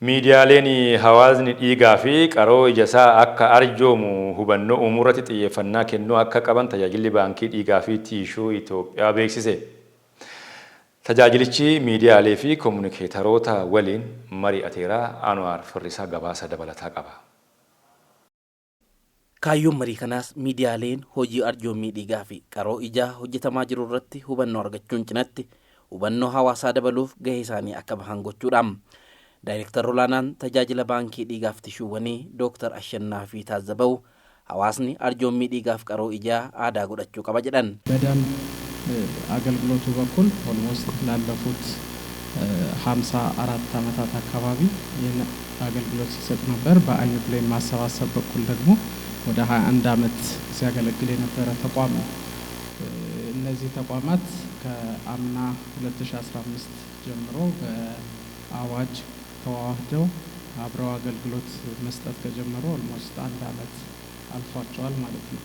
Miidiyaaleen hawaasni dhiigaa fi qaroo ijasaa akka arjoomu hubannoo uumuratti xiyyeeffannaa kennuu akka qaban tajaajilli baankii dhiigaa fi tiishuu Itoophiyaa beeksise. Tajaajilichi miidiyaalee fi komunikeetaroota waliin mari'ateera. Anwaar Firrisaa gabaasa dabalataa qaba. Kaayyoon marii kanaas miidiyaaleen hojii arjoomii dhiigaa fi qaroo ijaa hojjetamaa jiru irratti hubannoo argachuun cinatti hubannoo hawaasaa dabaluuf gahee isaanii akka bahan gochuudha. Daayirektar olaanaan tajaajila baankii dhiigaaf tishuuwwanii Dr. Ashannaa fi Taazzabaw hawaasni arjoomii dhiigaaf qaroo ijaa aadaa godhachuu qaba jedhan. በደንብ አገልግሎቱ በኩል ኦልሞስት ላለፉት 54 ዓመታት አካባቢ ይህን አገልግሎት ሲሰጥ ነበር። በአይን ብሌን ማሰባሰብ በኩል ደግሞ ወደ 21 ዓመት ሲያገለግል የነበረ ተቋም ነው። እነዚህ ተቋማት ከአምና 2015 ጀምሮ በአዋጅ ተዋህደው አብረው አገልግሎት መስጠት ከጀመሩ ኦልሞስት 1 ዓመት አልፏቸዋል ማለት ነው።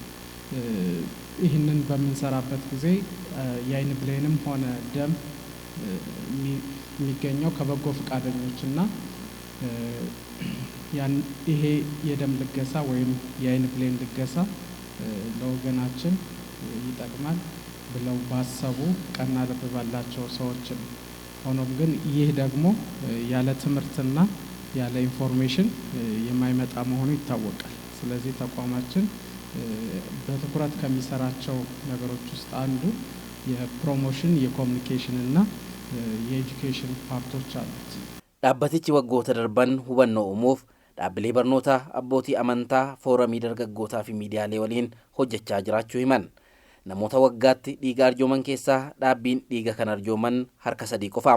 ይህንን በምንሰራበት ጊዜ የአይን ብሌንም ሆነ ደም የሚገኘው ከበጎ ፈቃደኞችና ይሄ የደም ልገሳ ወይም የአይን ብሌን ልገሳ ለወገናችን ይጠቅማል ብለው ባሰቡ ቀና ልብ ባላቸው ሰዎች ነው። ሆኖም ግን ይህ ደግሞ ያለ ትምህርትና ያለ ኢንፎርሜሽን የማይመጣ መሆኑ ይታወቃል። ስለዚህ ተቋማችን በትኩረት ከሚሰራቸው ነገሮች ውስጥ አንዱ የፕሮሞሽን የኮሙኒኬሽን እና የኤጁኬሽን ፓርቶች አሉት። Dhaabbatichi waggoota darban hubannoo uumuuf dhaabbilee barnootaa abbootii amantaa foorumii dargaggootaa fi miidiyaalee waliin hojjechaa jiraachuu himan. Namoota waggaatti dhiiga arjooman keessaa dhaabbiin dhiiga kan arjooman harka 3 qofa.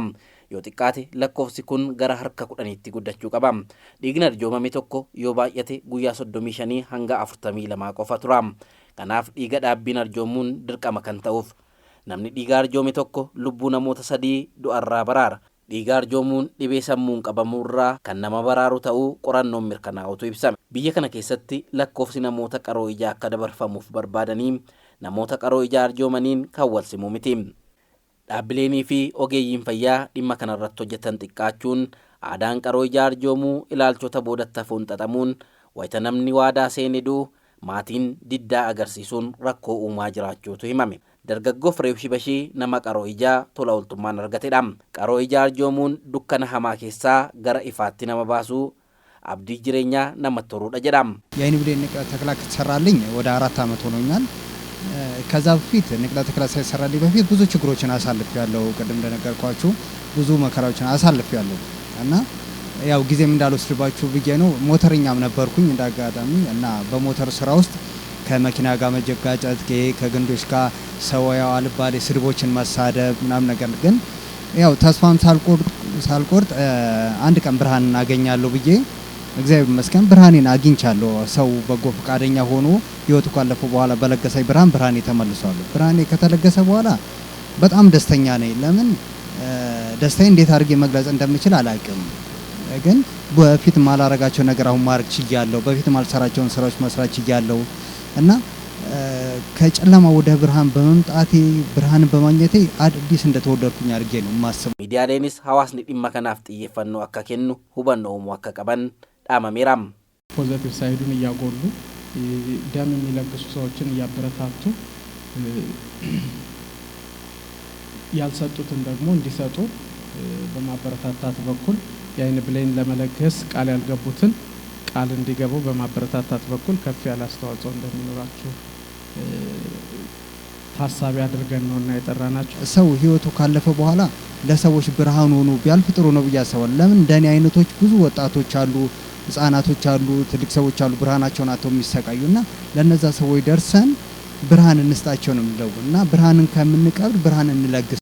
Yoo xiqqaate lakkoofsi kun gara harka 10tti guddachuu qaba. Dhiigni arjoomame tokko yoo baay'ate guyyaa 35 hanga 42 qofa tura. Kanaaf dhiiga dhaabbiin arjoomuun dirqama kan ta'uuf namni dhiiga arjoome tokko lubbuu namoota 3 du'arraa baraara. Dhiiga arjoomuun dhibee sammuun qabamuurraa kan nama baraaru ta'uu qorannoon mirkanaa'utu ibsame. Biyya kana keessatti lakkoofsi namoota qaroo ijaa akka dabarfamuuf barbaadanii namoota qaroo ijaa arjoomaniin kan wal simuu miti. Dhaabbileenii fi ogeeyyiin fayyaa dhimma kanarratti hojjetan xiqqaachuun aadaan qaroo ijaa arjoomuu ilaalchota boodatti hafuun xaxamuun wayita namni waadaa seeneduu maatiin diddaa agarsiisuun rakkoo uumaa jiraachuutu himame. Dargaggoo Fireew Shibashii nama qaroo ijaa tola ooltummaan argatedha. Qaroo ijaa arjoomuun dukkana hamaa keessaa gara ifaatti nama baasuu abdii jireenyaa namatti horuudha jedha. የአይን ብሌን ንቅለ ተከላ ከተሰራልኝ ወደ 4 ዓመት ሆኖኛል። ከዛ በፊት ንቅለ ተከላ ሳይሰራልኝ በፊት ብዙ ችግሮችን አሳልፌያለሁ። ቀደም እንደነገርኳችሁ ብዙ መከራዎችን አሳልፌያለሁ እና ያው ጊዜም እንዳልወስድባችሁ ብዬ ነው። ሞተርኛም ነበርኩኝ እንዳጋጣሚ እና በሞተር ስራ ውስጥ ከመኪና ጋር መጀጋጨት ከግንዶች ጋር ሰው ያው አልባሌ ስድቦችን መሳደብ ምናምን ነገር ግን ያው ተስፋም ሳልቆርጥ አንድ ቀን ብርሃን እናገኛለሁ ብዬ እግዚአብሔር ይመስገን ብርሃኔን አግኝቻለሁ። ሰው በጎ ፈቃደኛ ሆኖ ህይወቱ ካለፈ በኋላ በለገሰኝ ብርሃኔ ተመልሷል። ብርሃኔ ከተለገሰ በኋላ በጣም ደስተኛ ነኝ። ለምን ደስታዬ እንዴት አድርጌ መግለጽ እንደምችል አላውቅም። ግን በፊት ማላረጋቸው ነገር አሁን ማድረግ ችያለሁ። በፊት ማልሰራቸውን ስራዎች መስራት ችያለሁ እና ከጨለማ ወደ ብርሃን በመምጣቴ ብርሃን በማግኘቴ አዲስ እንደተወለድኩኝ አድርጌ ነው ማሰብ። ሚዲያሌንስ hawaasni dhimma kanaaf xiyyeeffannoo akka kennu hubannoo uumuu akka qaban dhaamameera. ፖዚቲቭ ሳይዱን እያጎሉ ደም የሚለግሱ ሰዎችን እያበረታቱ ያልሰጡትን ደግሞ እንዲሰጡ በማበረታታት በኩል የአይን ብሌን ለመለገስ ቃል ያልገቡትን ቃል እንዲገቡ በማበረታታት በኩል ከፍ ያለ አስተዋጽኦ እንደሚኖራቸው ታሳቢ አድርገን ነውና የጠራናቸው። ሰው ህይወቱ ካለፈ በኋላ ለሰዎች ብርሃን ሆኖ ቢያልፍ ጥሩ ነው ብዬ አስባለሁ። ለምን እንደኔ አይነቶች ብዙ ወጣቶች አሉ፣ ህፃናቶች አሉ፣ ትልቅ ሰዎች አሉ ብርሃናቸውን አጥተው የሚሰቃዩና ለነዛ ሰዎች ደርሰን ብርሃን እንስጣቸው ነው የምንለው እና ብርሃንን ከምንቀብር ብርሃን እንለግስ